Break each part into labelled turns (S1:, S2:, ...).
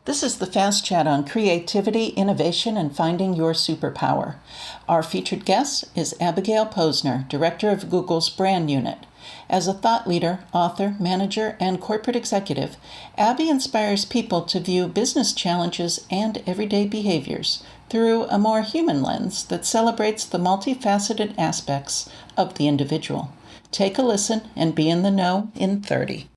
S1: This is the Fast Chat on creativity, innovation, and finding your superpower. Our featured guest is Abigail Posner, Director of Google's BrandUnit. As a thought leader, author, manager, and corporate executive, Abby inspires people to view business challenges and everyday behaviors through a more human lens that celebrates the multifaceted aspects of the individual. Take a listen and be in the know in 30.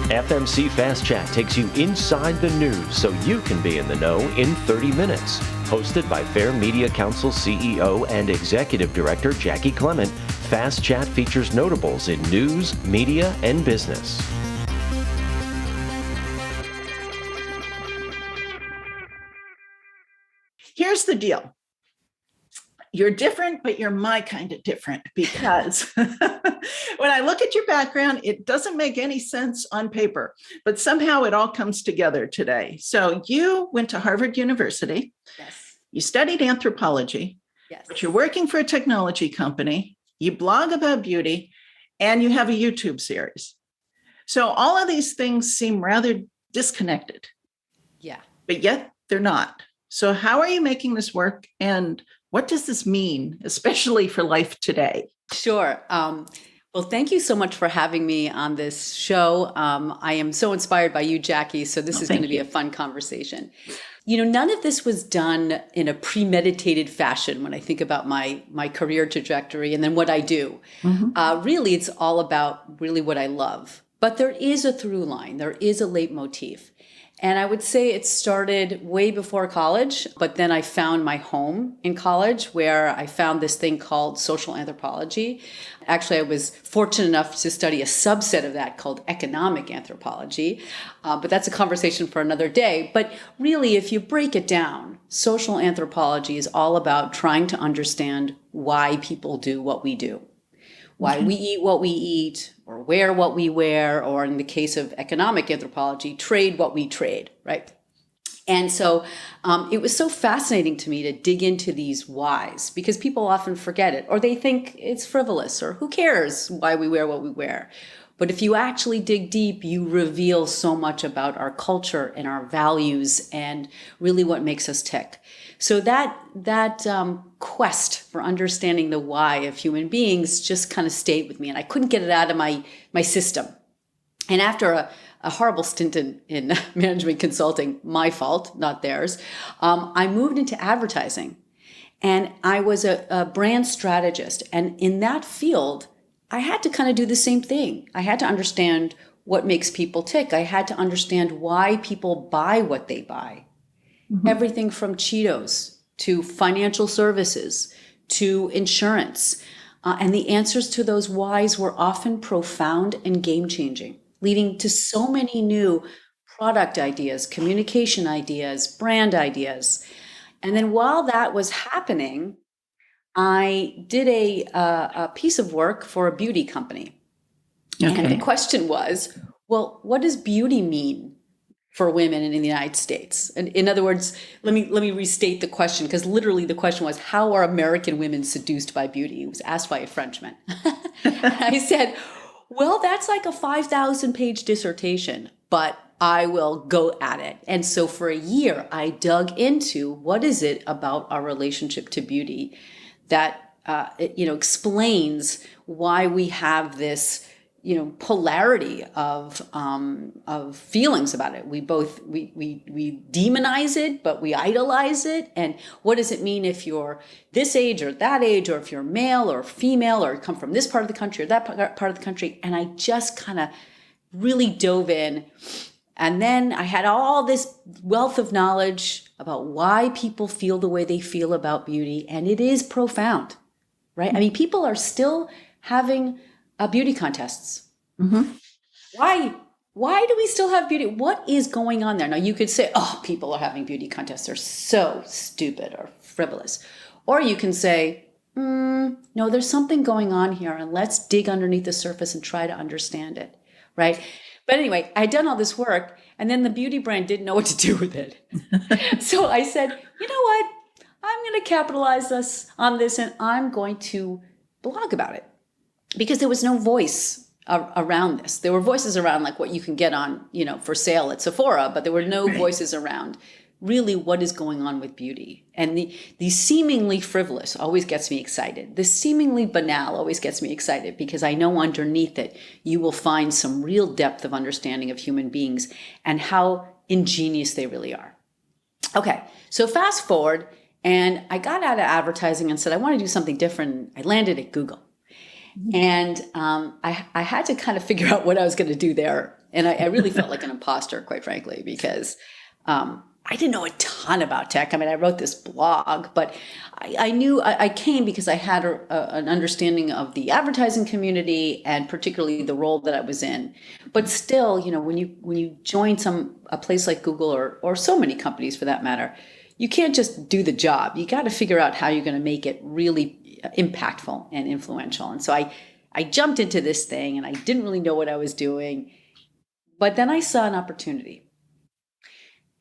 S2: FMC Fast Chat takes you inside the news so you can be in the know in 30 minutes. Hosted by Fair Media Council CEO and Executive Director Jackie Clement, Fast Chat features notables in news, media, and business.
S1: Here's the deal. You're different, but you're my kind of different, because when I look at your background, it doesn't make any sense on paper, but somehow it all comes together today. So you went to Harvard University.
S3: Yes.
S1: You studied anthropology.
S3: Yes.
S1: But you're working for a technology company. You blog about beauty, and you have a YouTube series. So all of these things seem rather disconnected.
S3: Yeah.
S1: But yet they're not. So how are you making this work? And what does this mean, especially for life today?
S3: Sure. Well, thank you so much for having me on this show. I am so inspired by you, Jackie. So this is going to be a fun conversation. You know, none of this was done in a premeditated fashion when I think about my career trajectory and then what I do. Mm-hmm. Really, it's all about really what I love. But there is a through line. There is a leitmotif. And I would say it started way before college, but then I found my home in college where I found this thing called social anthropology. Actually, I was fortunate enough to study a subset of that called economic anthropology, but that's a conversation for another day. But really, if you break it down, social anthropology is all about trying to understand why people do what we do. Why we eat what we eat, or wear what we wear, or in the case of economic anthropology, trade what we trade, right? And so it was so fascinating to me to dig into these whys, because people often forget it, or they think it's frivolous, or who cares why we wear what we wear. But if you actually dig deep, you reveal so much about our culture and our values and really what makes us tick. So that quest for understanding the why of human beings just kind of stayed with me, and I couldn't get it out of my system. And after a horrible stint in management consulting, my fault, not theirs, I moved into advertising, and I was a brand strategist. And in that field, I had to kind of do the same thing. I had to understand what makes people tick. I had to understand why people buy what they buy. Mm-hmm. Everything from Cheetos to financial services to insurance. And the answers to those whys were often profound and game-changing, leading to so many new product ideas, communication ideas, brand ideas. And then while that was happening, I did a piece of work for a beauty company. Okay. And the question was, well, what does beauty mean for women in the United States? And in other words, let me restate the question, because literally the question was, how are American women seduced by beauty? It was asked by a Frenchman. I said, well, that's like a 5,000-page dissertation, but I will go at it. And so for a year, I dug into what is it about our relationship to beauty that explains why we have this polarity of feelings about it. We demonize it, but we idolize it. And what does it mean if you're this age or that age, or if you're male or female, or come from this part of the country or that part of the country? And I just kind of really dove in. And then I had all this wealth of knowledge about why people feel the way they feel about beauty. And it is profound, right? I mean, people are still having beauty contests. Mm-hmm. Why do we still have beauty? What is going on there? Now, you could say, oh, people are having beauty contests. They're so stupid or frivolous. Or you can say, no, there's something going on here, and let's dig underneath the surface and try to understand it, right? But anyway, I had done all this work, and then the beauty brand didn't know what to do with it. So I said, you know what? I'm going to capitalize on this, and I'm going to blog about it. Because there was no voice around this. There were voices around like what you can get on, for sale at Sephora, but there were no voices around really what is going on with beauty. And the seemingly frivolous always gets me excited. The seemingly banal always gets me excited because I know underneath it, you will find some real depth of understanding of human beings and how ingenious they really are. Okay, so fast forward, and I got out of advertising and said, I want to do something different. I landed at Google. And I had to kind of figure out what I was going to do there. And I really felt like an imposter, quite frankly, because I didn't know a ton about tech. I mean, I wrote this blog, but I knew I came because I had an understanding of the advertising community and particularly the role that I was in. But still, when you join a place like Google or so many companies for that matter, you can't just do the job. You got to figure out how you're going to make it really impactful and influential. And so I jumped into this thing and I didn't really know what I was doing. But then I saw an opportunity.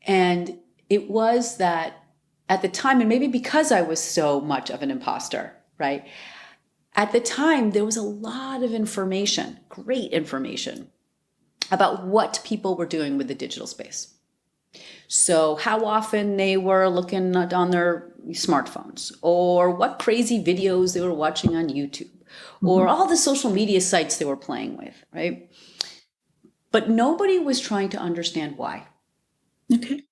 S3: And it was that at the time, and maybe because I was so much of an imposter, right? At the time, there was a lot of information, great information, about what people were doing with the digital space. So how often they were looking on their smartphones, or what crazy videos they were watching on YouTube, or all the social media sites they were playing with, right? But nobody was trying to understand why.
S1: Okay.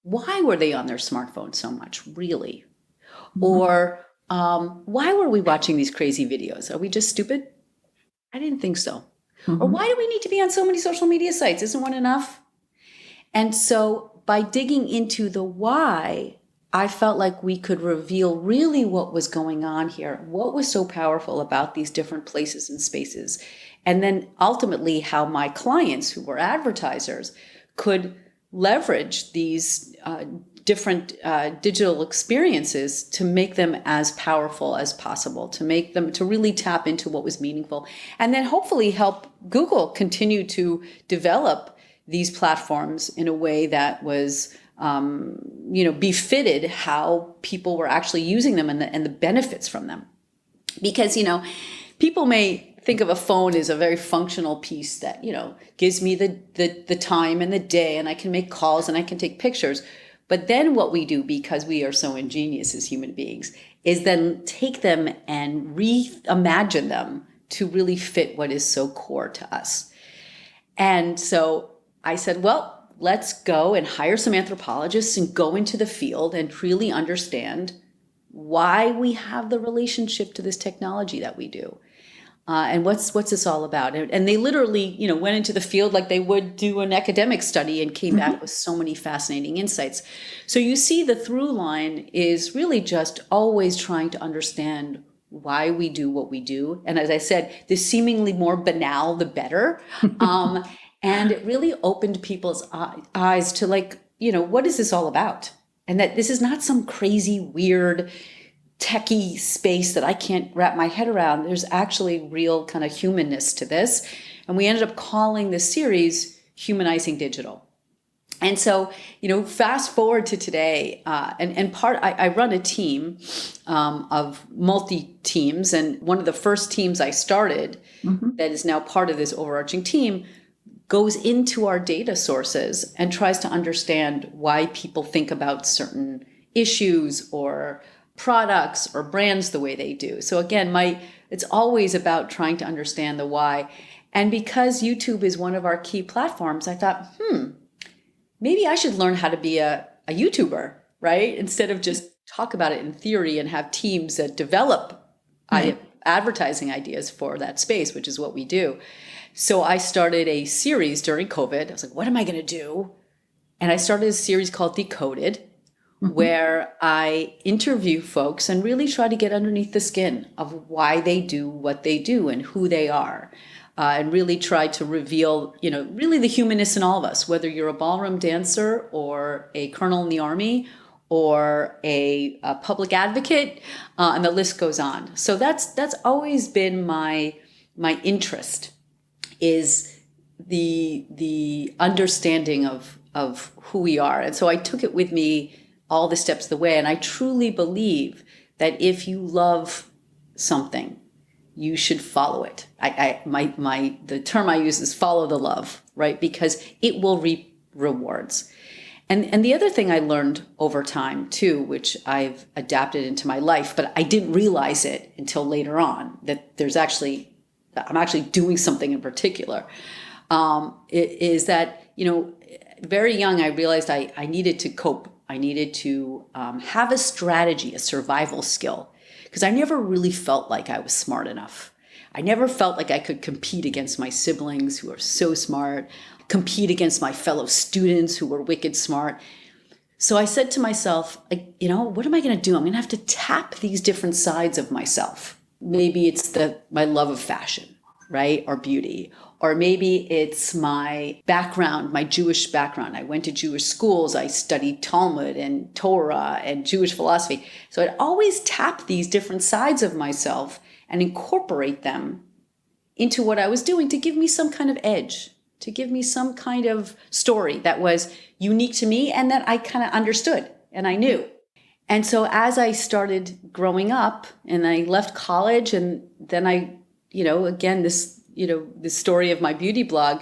S3: Why were they on their smartphones so much, really? Or why were we watching these crazy videos? Are we just stupid? I didn't think so. Or why do we need to be on so many social media sites? Isn't one enough? And so by digging into the why, I felt like we could reveal really what was going on here, what was so powerful about these different places and spaces, and then ultimately how my clients, who were advertisers, could leverage these different digital experiences to make them as powerful as possible, to make them, to really tap into what was meaningful, and then hopefully help Google continue to develop these platforms in a way that was, befitted how people were actually using them and the benefits from them. Because, people may think of a phone as a very functional piece that, gives me the time and the day, and I can make calls and I can take pictures. But then what we do, because we are so ingenious as human beings, is then take them and reimagine them to really fit what is so core to us. And so I said, well, let's go and hire some anthropologists and go into the field and really understand why we have the relationship to this technology that we do. And what's this all about? And they literally, went into the field like they would do an academic study and came back with so many fascinating insights. So you see the through line is really just always trying to understand why we do what we do. And as I said, the seemingly more banal, the better. And it really opened people's eyes to what is this all about? And that this is not some crazy, weird, techie space that I can't wrap my head around. There's actually real kind of humanness to this. And we ended up calling this series Humanizing Digital. And so, fast forward to today, I run a team of multi-teams. And one of the first teams I started that is now part of this overarching team goes into our data sources and tries to understand why people think about certain issues or products or brands the way they do. So again, it's always about trying to understand the why. And because YouTube is one of our key platforms, I thought, maybe I should learn how to be a YouTuber, right? Instead of just talk about it in theory and have teams that develop advertising ideas for that space, which is what we do. So I started a series during COVID. I was like, what am I going to do? And I started a series called Decoded, where I interview folks and really try to get underneath the skin of why they do what they do and who they are. And really try to reveal, really the humanness in all of us, whether you're a ballroom dancer or a colonel in the army or a public advocate, and the list goes on. So that's always been my interest, is the understanding of who we are. And so I took it with me all the steps of the way. And I truly believe that if you love something, you should follow it. The term I use is follow the love, right? Because it will reap rewards. And the other thing I learned over time too, which I've adapted into my life, but I didn't realize it until later on, that I'm actually doing something in particular, is that, very young, I realized I needed to cope. I needed to have a strategy, a survival skill, because I never really felt like I was smart enough. I never felt like I could compete against my siblings who are so smart, compete against my fellow students who were wicked smart. So I said to myself, what am I going to do? I'm going to have to tap these different sides of myself. Maybe it's my love of fashion, right? Or beauty. Or maybe it's my background, my Jewish background. I went to Jewish schools. I studied Talmud and Torah and Jewish philosophy. So I'd always tap these different sides of myself and incorporate them into what I was doing to give me some kind of edge, to give me some kind of story that was unique to me and that I kind of understood and I knew. And so as I started growing up and I left college, and then again, this story of my beauty blog,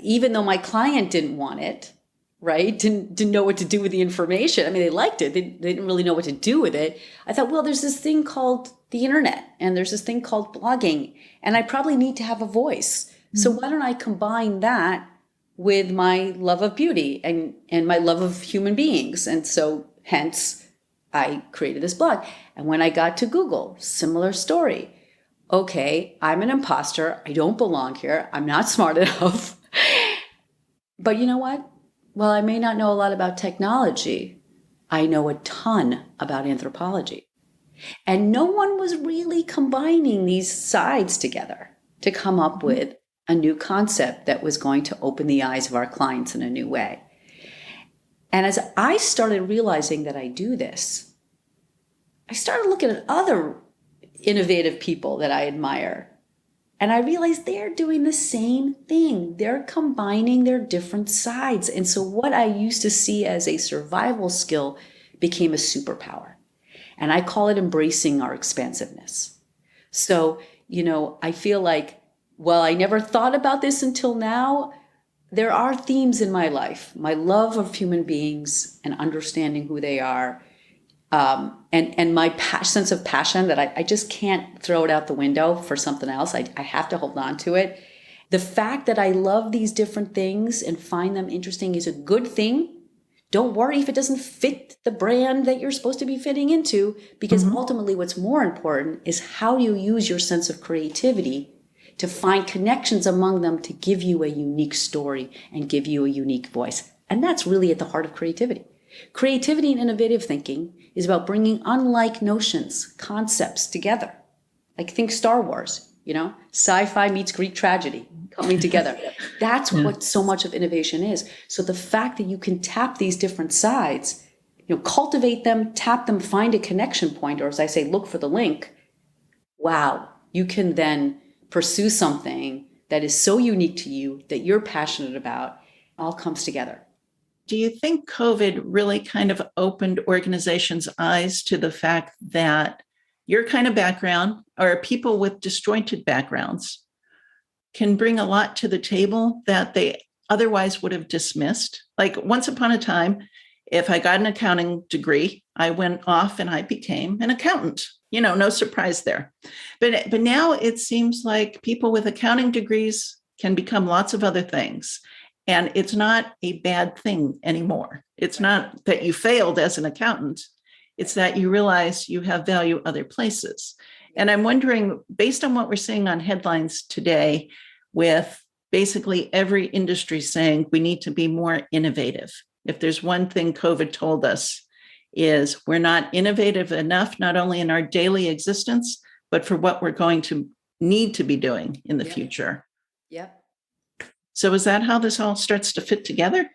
S3: even though my client didn't want it, right? Didn't know what to do with the information. I mean, they liked it. They didn't really know what to do with it. I thought, well, there's this thing called the internet and there's this thing called blogging, and I probably need to have a voice. So why don't I combine that with my love of beauty and my love of human beings? And so hence I created this blog. And when I got to Google, similar story. Okay, I'm an imposter. I don't belong here. I'm not smart enough. But you know what? Well, I may not know a lot about technology. I know a ton about anthropology. And no one was really combining these sides together to come up with a new concept that was going to open the eyes of our clients in a new way. And as I started realizing that I do this, I started looking at other innovative people that I admire. And I realized they're doing the same thing. They're combining their different sides. And so what I used to see as a survival skill became a superpower. And I call it embracing our expansiveness. So, I feel like, well, I never thought about this until now. There are themes in my life, my love of human beings and understanding who they are, and my sense of passion that I just can't throw it out the window for something else. I have to hold on to it. The fact that I love these different things and find them interesting is a good thing. Don't worry if it doesn't fit the brand that you're supposed to be fitting into, because ultimately what's more important is how you use your sense of creativity to find connections among them to give you a unique story and give you a unique voice. And that's really at the heart of creativity. Creativity and innovative thinking is about bringing unlike notions, concepts together. Like think Star Wars, sci-fi meets Greek tragedy coming together. That's what so much of innovation is. So the fact that you can tap these different sides, cultivate them, tap them, find a connection point, or as I say, look for the link. Wow, you can then pursue something that is so unique to you, that you're passionate about, all comes together.
S1: Do you think COVID really kind of opened organizations' eyes to the fact that your kind of background, or people with disjointed backgrounds, can bring a lot to the table that they otherwise would have dismissed? Like once upon a time, if I got an accounting degree, I went off and I became an accountant. No surprise there. But now it seems like people with accounting degrees can become lots of other things. And it's not a bad thing anymore. It's not that you failed as an accountant. It's that you realize you have value other places. And I'm wondering, based on what we're seeing on headlines today, with basically every industry saying we need to be more innovative. If there's one thing COVID told us, is we're not innovative enough, not only in our daily existence, but for what we're going to need to be doing in the future.
S3: Yep.
S1: So is that how this all starts to fit together?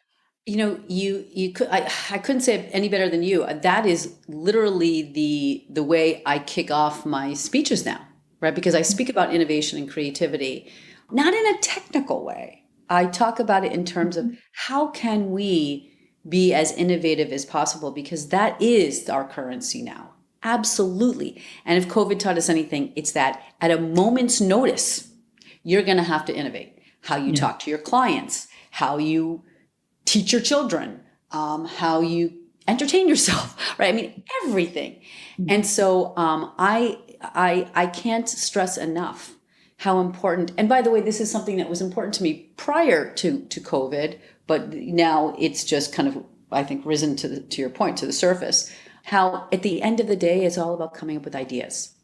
S3: You could, I couldn't say it any better than you. That is literally the way I kick off my speeches now, right? Because I speak about innovation and creativity, not in a technical way. I talk about it in terms of how can we be as innovative as possible, because that is our currency now. Absolutely. And if COVID taught us anything, it's that at a moment's notice, you're going to have to innovate. How you talk to your clients, how you teach your children, how you entertain yourself, right? I mean, everything. And so I can't stress enough how important, and by the way, this is something that was important to me prior to COVID, but now it's just kind of, I think, risen to your point, to the surface, how at the end of the day, it's all about coming up with ideas.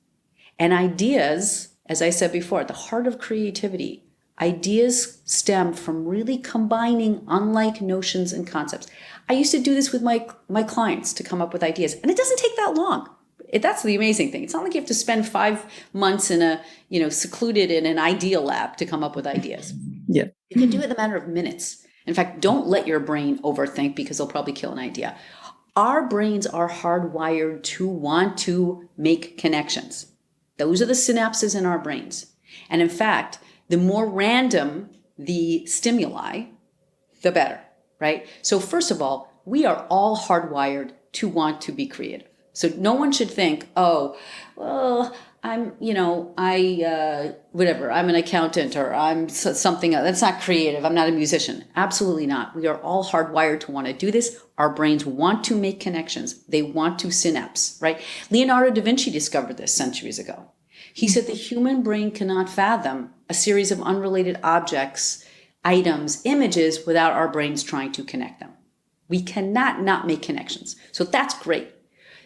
S3: And ideas, as I said before, at the heart of creativity, ideas stem from really combining unlike notions and concepts. I used to do this with my clients to come up with ideas, and it doesn't take that long. That's the amazing thing. It's not like you have to spend 5 months in a, secluded in an idea lab to come up with ideas.
S1: Yeah.
S3: You can do it in a matter of minutes. In fact, don't let your brain overthink because it'll probably kill an idea. Our brains are hardwired to want to make connections. Those are the synapses in our brains. And in fact, the more random the stimuli, the better, right? So first of all, we are all hardwired to want to be creative. So no one should think, oh, well, I'm an accountant or I'm something else. That's not creative. I'm not a musician. Absolutely not. We are all hardwired to want to do this. Our brains want to make connections. They want to synapse, right? Leonardo da Vinci discovered this centuries ago. He said the human brain cannot fathom a series of unrelated objects, items, images without our brains trying to connect them. We cannot not make connections. So that's great.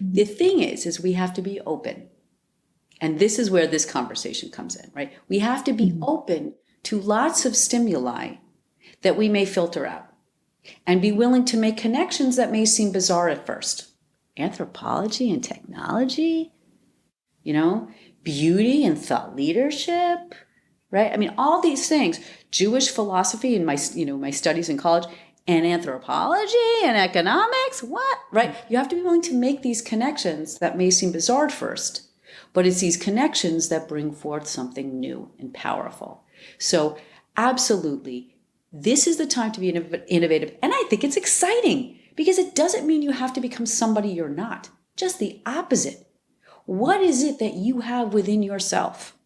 S3: The thing is we have to be open. And this is where this conversation comes in, right? We have to be open to lots of stimuli that we may filter out and be willing to make connections that may seem bizarre at first. Anthropology and technology, beauty and thought leadership, right? I mean, all these things, Jewish philosophy in my studies in college, and anthropology and economics, what, right? You have to be willing to make these connections that may seem bizarre at first, but it's these connections that bring forth something new and powerful. So absolutely, this is the time to be innovative. And I think it's exciting because it doesn't mean you have to become somebody you're not. Just the opposite. What is it that you have within yourself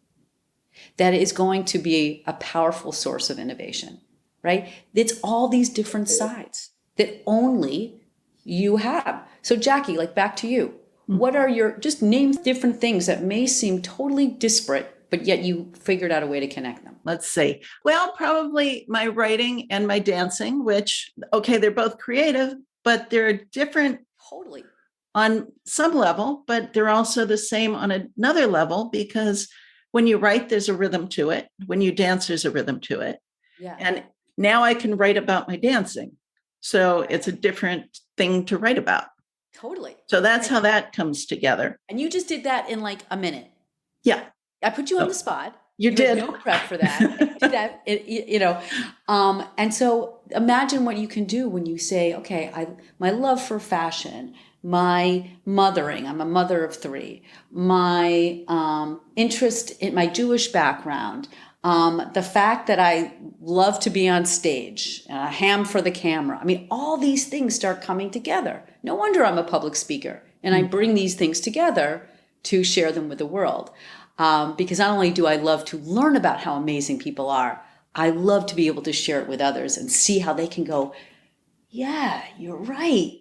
S3: that is going to be a powerful source of innovation, right? It's all these different sides that only you have. So Jackie, back to you. What are just name different things that may seem totally disparate, but yet you figured out a way to connect them.
S1: Let's see. Well, probably my writing and my dancing, which, okay, they're both creative, but they're different.
S3: Totally.
S1: On some level, but they're also the same on another level, because when you write, there's a rhythm to it. When you dance, there's a rhythm to it.
S3: Yeah.
S1: And now I can write about my dancing. So it's a different thing to write about.
S3: Totally.
S1: So that's how that comes together.
S3: And you just did that in a minute.
S1: Yeah.
S3: I put you on the spot.
S1: You did.
S3: No prep for that. Did that, and so imagine what you can do when you say, okay, my love for fashion, my mothering, I'm a mother of 3, my interest in my Jewish background, the fact that I love to be on stage, ham for the camera. I mean, all these things start coming together. No wonder I'm a public speaker, and I bring these things together to share them with the world. Because not only do I love to learn about how amazing people are, I love to be able to share it with others and see how they can go, yeah, you're right.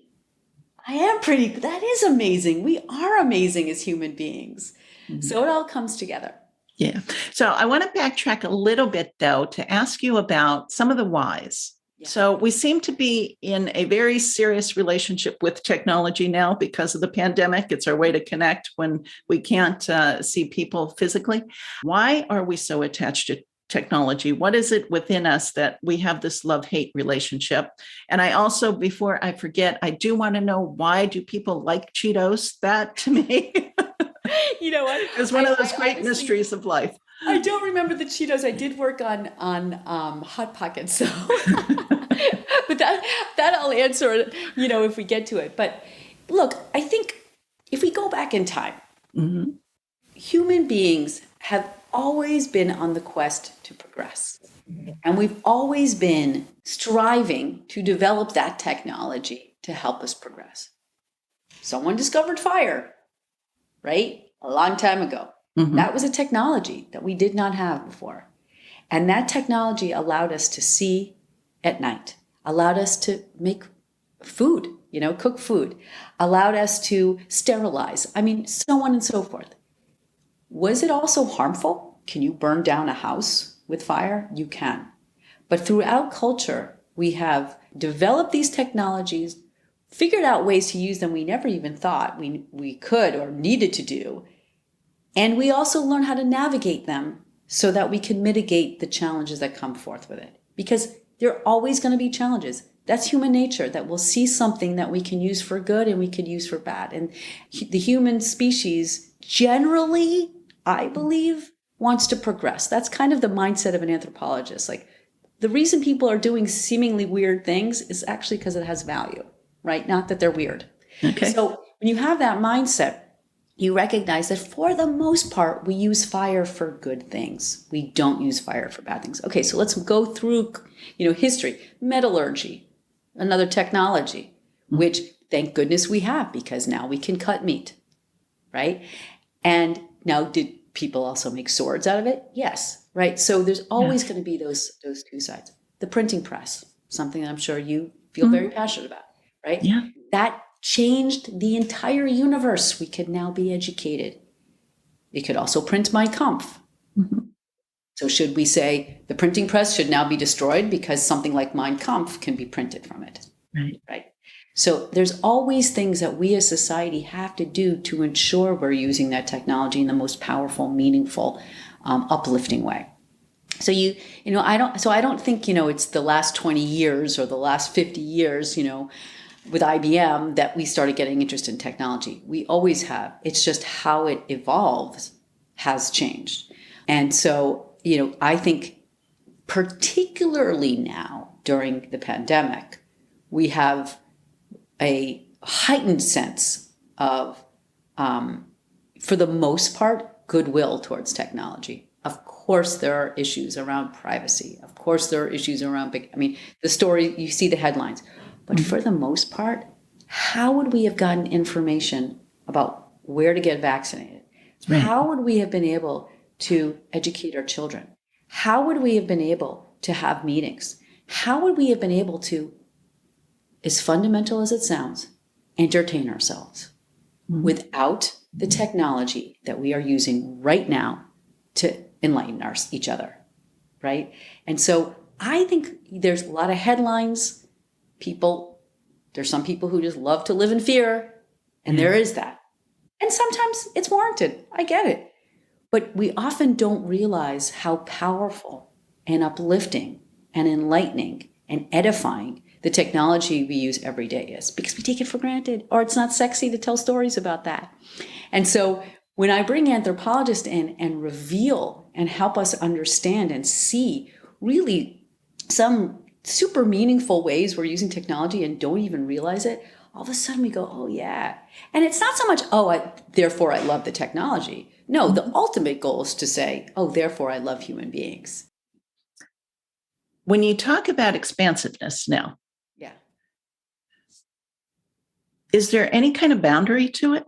S3: I am that is amazing. We are amazing as human beings. Mm-hmm. So it all comes together.
S1: Yeah. So I want to backtrack a little bit, though, to ask you about some of the whys. Yeah. So we seem to be in a very serious relationship with technology now because of the pandemic. It's our way to connect when we can't see people physically. Why are we so attached to technology? What is it within us that we have this love-hate relationship? And I also, before I forget, I do want to know, why do people like Cheetos? That to me,
S3: you know what?
S1: It's one of those great mysteries of life.
S3: I don't remember the Cheetos. I did work on Hot Pockets, so but that I'll answer, if we get to it. But look, I think if we go back in time, mm-hmm. human beings have always been on the quest to progress. And we've always been striving to develop that technology to help us progress. Someone discovered fire. right? A long time ago. That was a technology that we did not have before. And that technology allowed us to see at night, allowed us to make food, cook food, allowed us to sterilize. I mean, so on and so forth. Was it also harmful? Can you burn down a house with fire? You can. But throughout culture, we have developed these technologies, figured out ways to use them we never even thought we could or needed to do. And we also learn how to navigate them so that we can mitigate the challenges that come forth with it. Because there are always going to be challenges. That's human nature, that we'll see something that we can use for good and we could use for bad. And the human species generally, I believe, wants to progress. That's kind of the mindset of an anthropologist. Like, the reason people are doing seemingly weird things is actually because it has value, right? Not that they're weird.
S1: Okay.
S3: So when you have that mindset, you recognize that for the most part, we use fire for good things. We don't use fire for bad things. Okay, so let's go through, history. Metallurgy, another technology, which thank goodness we have, because now we can cut meat, right? And now, did people also make swords out of it? Yes, right? So there's always going to be those two sides. The printing press, something that I'm sure you feel very passionate about, right?
S1: Yeah.
S3: That changed the entire universe. We could now be educated. It could also print Mein Kampf. So should we say the printing press should now be destroyed because something like Mein Kampf can be printed from it? Right. So there's always things that we as society have to do to ensure we're using that technology in the most powerful, meaningful, uplifting way. So I don't think, it's the last 20 years or the last 50 years, with IBM that we started getting interested in technology. We always have. It's just how it evolves has changed. And so, I think particularly now during the pandemic, we have a heightened sense of, for the most part, goodwill towards technology. Of course, there are issues around privacy. Of course, there are issues around the story, you see the headlines. But for the most part, how would we have gotten information about where to get vaccinated? Right. How would we have been able to educate our children? How would we have been able to have meetings? How would we have been able to, as fundamental as it sounds, entertain ourselves without the technology that we are using right now to enlighten each other, right? And so I think there's a lot of headlines. There's some people who just love to live in fear, and there is that. And sometimes it's warranted. I get it. But we often don't realize how powerful and uplifting and enlightening and edifying the technology we use every day is, because we take it for granted, or it's not sexy to tell stories about that. And so when I bring anthropologists in and reveal and help us understand and see really some super meaningful ways we're using technology and don't even realize it, all of a sudden we go, oh yeah. And it's not so much, therefore I love the technology. No, the ultimate goal is to say, therefore I love human beings.
S1: When you talk about expansiveness now, is there any kind of boundary to it?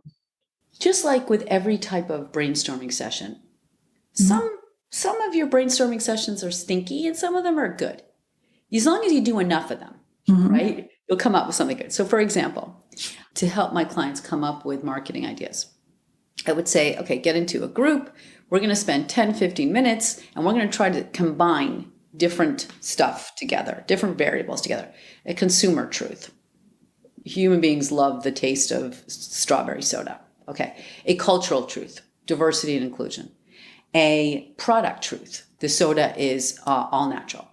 S3: Just like with every type of brainstorming session, some of your brainstorming sessions are stinky and some of them are good. As long as you do enough of them, right? You'll come up with something good. So for example, to help my clients come up with marketing ideas, I would say, okay, get into a group. We're going to spend 10, 15 minutes, and we're going to try to combine different stuff together, different variables together. A consumer truth. Human beings love the taste of strawberry soda. Okay. A cultural truth, diversity and inclusion. A product truth, the soda is all natural.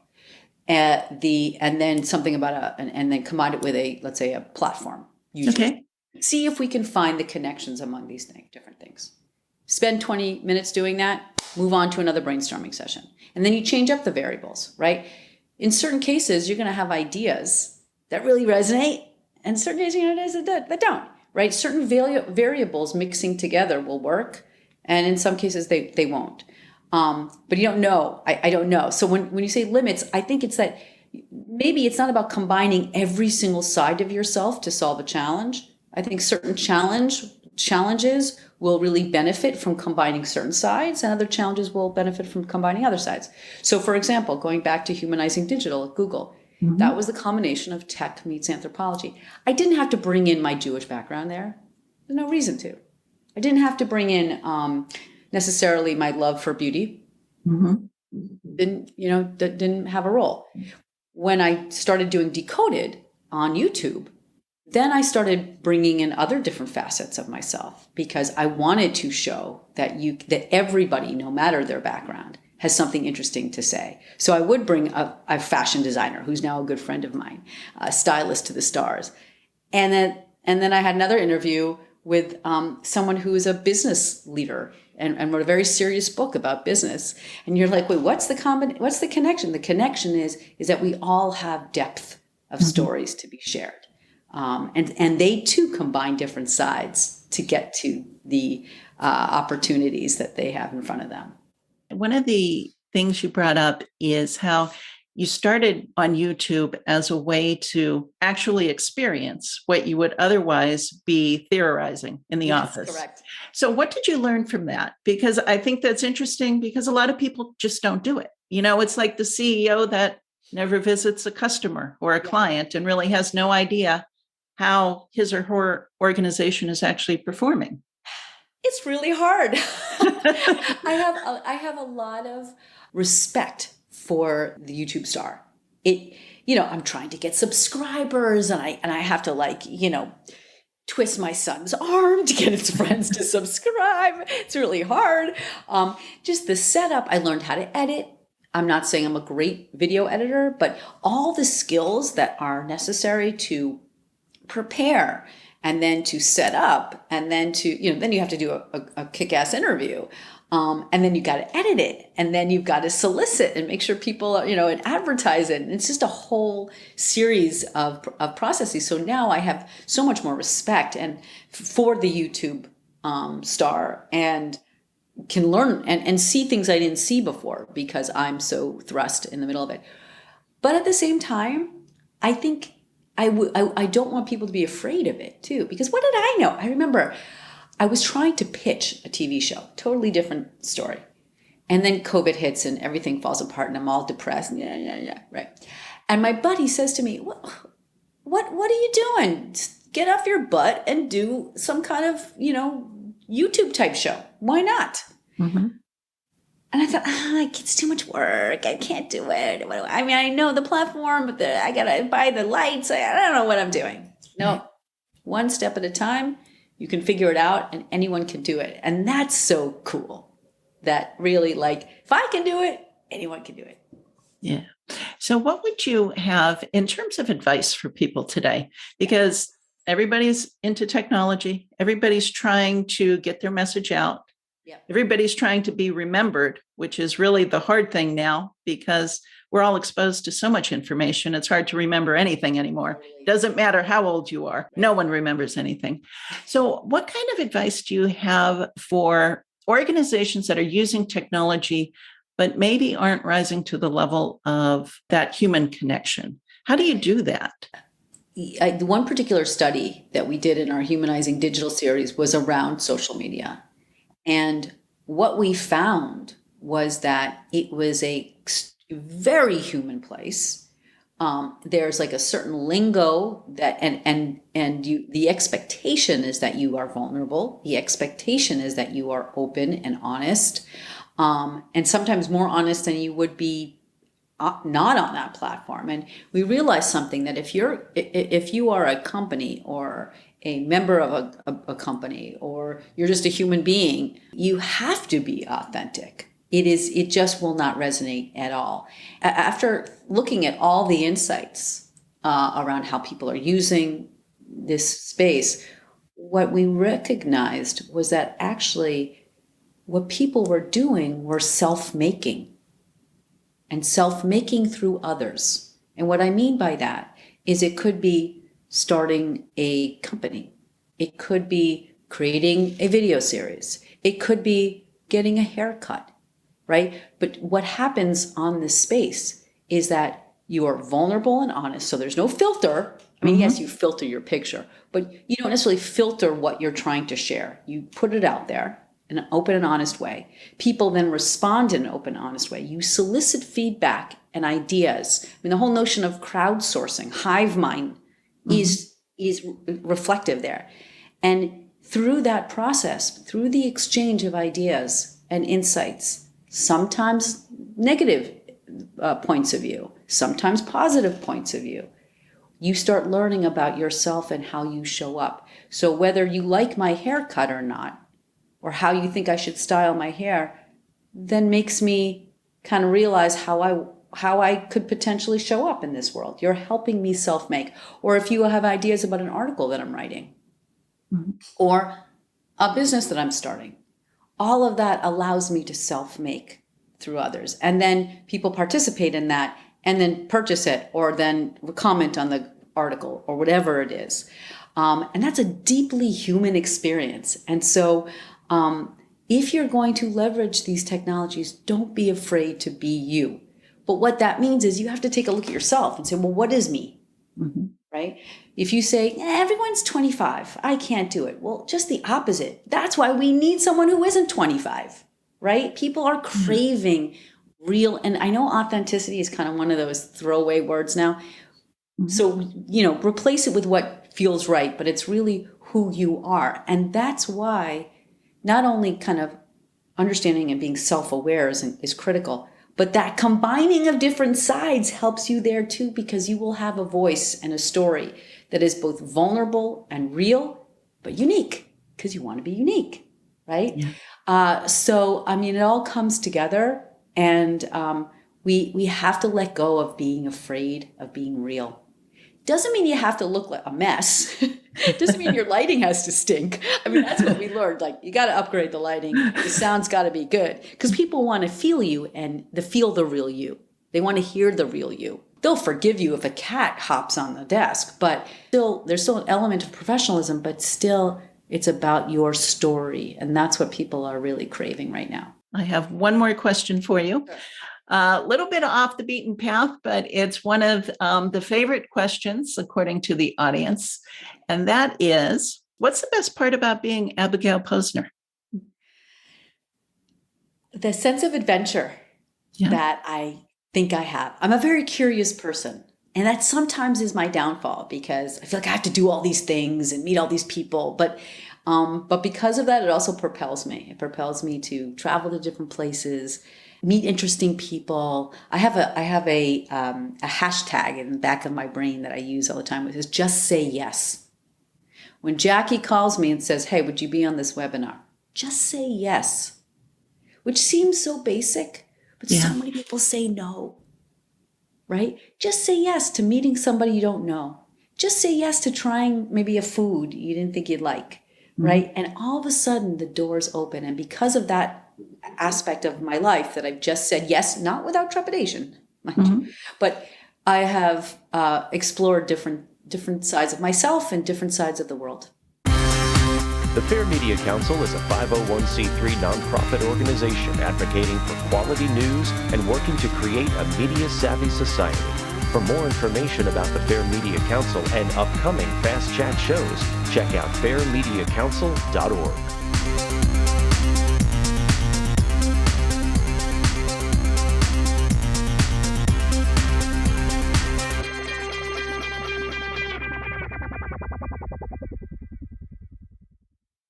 S3: And then something about and then combine it with let's say a platform. Okay. See if we can find the connections among these different things. Spend 20 minutes doing that, move on to another brainstorming session. And then you change up the variables, right? In certain cases, you're going to have ideas that really resonate, and certain ideas that don't, right? Certain variables mixing together will work, and in some cases they won't. But you don't know. I don't know. So when you say limits, I think it's that maybe it's not about combining every single side of yourself to solve a challenge. I think certain challenge challenges will really benefit from combining certain sides, and other challenges will benefit from combining other sides. So for example, going back to humanizing digital at Google, that was the combination of tech meets anthropology. I didn't have to bring in my Jewish background there. There's no reason to. I didn't have to bring in necessarily my love for beauty. Didn't have a role. When I started doing Decoded on YouTube, then I started bringing in other different facets of myself, because I wanted to show that everybody, no matter their background, has something interesting to say. So I would bring a fashion designer who's now a good friend of mine, a stylist to the stars. And then I had another interview with someone who is a business leader and wrote a very serious book about business. And you're like, wait, what's the connection? The connection is that we all have depth of stories to be shared. And they too combine different sides to get to the opportunities that they have in front of them.
S1: One of the things you brought up is how you started on YouTube as a way to actually experience what you would otherwise be theorizing in the office.
S3: Correct.
S1: So what did you learn from that? Because I think that's interesting, because a lot of people just don't do it. It's like the CEO that never visits a customer or a client and really has no idea how his or her organization is actually performing.
S3: It's really hard. I have a lot of respect for the YouTube star. I'm trying to get subscribers, and I have to twist my son's arm to get his friends to subscribe. It's really hard. Just the setup. I learned how to edit. I'm not saying I'm a great video editor, but all the skills that are necessary to prepare and then to set up, and then then you have to do a kick-ass interview. And then you got to edit it, and then you've got to solicit and make sure people, and advertise it. And it's just a whole series of processes. So now I have so much more respect for the YouTube star, and can learn and see things I didn't see before, because I'm so thrust in the middle of it. But at the same time, I think I don't want people to be afraid of it too, because what did I know? I remember I was trying to pitch a TV show, totally different story. And then COVID hits and everything falls apart and I'm all depressed. Yeah, right. And my buddy says to me, what are you doing? Just get off your butt and do some kind of, YouTube type show. Why not? Mm-hmm. And I thought, it's too much work. I can't do it. I mean, I know the platform, but I got to buy the lights. I don't know what I'm doing. No, one step at a time. You can figure it out, and anyone can do it. And that's so cool. That really, if I can do it, anyone can do it.
S1: Yeah. So what would you have in terms of advice for people today? Because everybody's into technology. Everybody's trying to get their message out. Yeah. Everybody's trying to be remembered, which is really the hard thing now, because we're all exposed to so much information. It's hard to remember anything anymore. It doesn't matter how old you are. No one remembers anything. So what kind of advice do you have for organizations that are using technology, but maybe aren't rising to the level of that human connection? How do you do that?
S3: The one particular study that we did in our Humanizing Digital series was around social media. And what we found was that it was a very human place. There's a certain lingo that, the expectation is that you are vulnerable. The expectation is that you are open and honest, and sometimes more honest than you would be not on that platform. And we realized something, that if you are a company or a member of a company, or you're just a human being, you have to be authentic. It just will not resonate at all. After looking at all the insights around how people are using this space, what we recognized was that actually what people were doing were self-making, and self-making through others. And what I mean by that is it could be starting a company. It could be creating a video series. It could be getting a haircut, right? But what happens on this space is that you are vulnerable and honest. So there's no filter. I mean, yes, you filter your picture, but you don't necessarily filter what you're trying to share. You put it out there in an open and honest way. People then respond in an open and honest way. You solicit feedback and ideas. I mean, the whole notion of crowdsourcing, hive mind, is reflective there. And through that process, through the exchange of ideas and insights, sometimes negative points of view, sometimes positive points of view, you start learning about yourself and how you show up. So whether you like my haircut or not, or how you think I should style my hair, then makes me kind of realize how I could potentially show up in this world. You're helping me self-make. Or if you have ideas about an article that I'm writing, or a business that I'm starting, all of that allows me to self-make through others. And then people participate in that and then purchase it, or then comment on the article, or whatever it is. And that's a deeply human experience. And so if you're going to leverage these technologies, don't be afraid to be you. But what that means is you have to take a look at yourself and say, well, what is me? Right? If you say, everyone's 25, I can't do it. Well, just the opposite. That's why we need someone who isn't 25, right? People are craving real, and I know authenticity is kind of one of those throwaway words now. So, replace it with what feels right, but it's really who you are. And that's why not only kind of understanding and being self-aware is critical, but that combining of different sides helps you there too, because you will have a voice and a story that is both vulnerable and real, but unique, because you want to be unique, right? So, it all comes together, and we have to let go of being afraid of being real. Doesn't mean you have to look like a mess. Doesn't mean your lighting has to stink. That's what we learned. Like, you got to upgrade the lighting. The sound's got to be good, because people want to feel you and feel the real you. They want to hear the real you. They'll forgive you if a cat hops on the desk, but there's still an element of professionalism, but still it's about your story. And that's what people are really craving right now.
S1: I have one more question for you. A little bit off the beaten path, but it's one of the favorite questions according to the audience. And that is, what's the best part about being Abigail Posner?
S3: The sense of adventure that I think I have. I'm a very curious person. And that sometimes is my downfall, because I feel like I have to do all these things and meet all these people. But because of that, it also propels me. It propels me to travel to different places, meet interesting people. I have a hashtag in the back of my brain that I use all the time, which is just say yes. When Jackie calls me and says, hey, would you be on this webinar? Just say yes, which seems so basic, but so many people say no, right? Just say yes to meeting somebody you don't know. Just say yes to trying maybe a food you didn't think you'd like, right? And all of a sudden the doors open. And because of that aspect of my life that I've just said yes, not without trepidation, mind you, but I have explored different sides of myself and different sides of the world.
S2: The Fair Media Council is a 501c3 nonprofit organization advocating for quality news and working to create a media-savvy society. For more information about the Fair Media Council and upcoming Fast Chat shows, check out fairmediacouncil.org.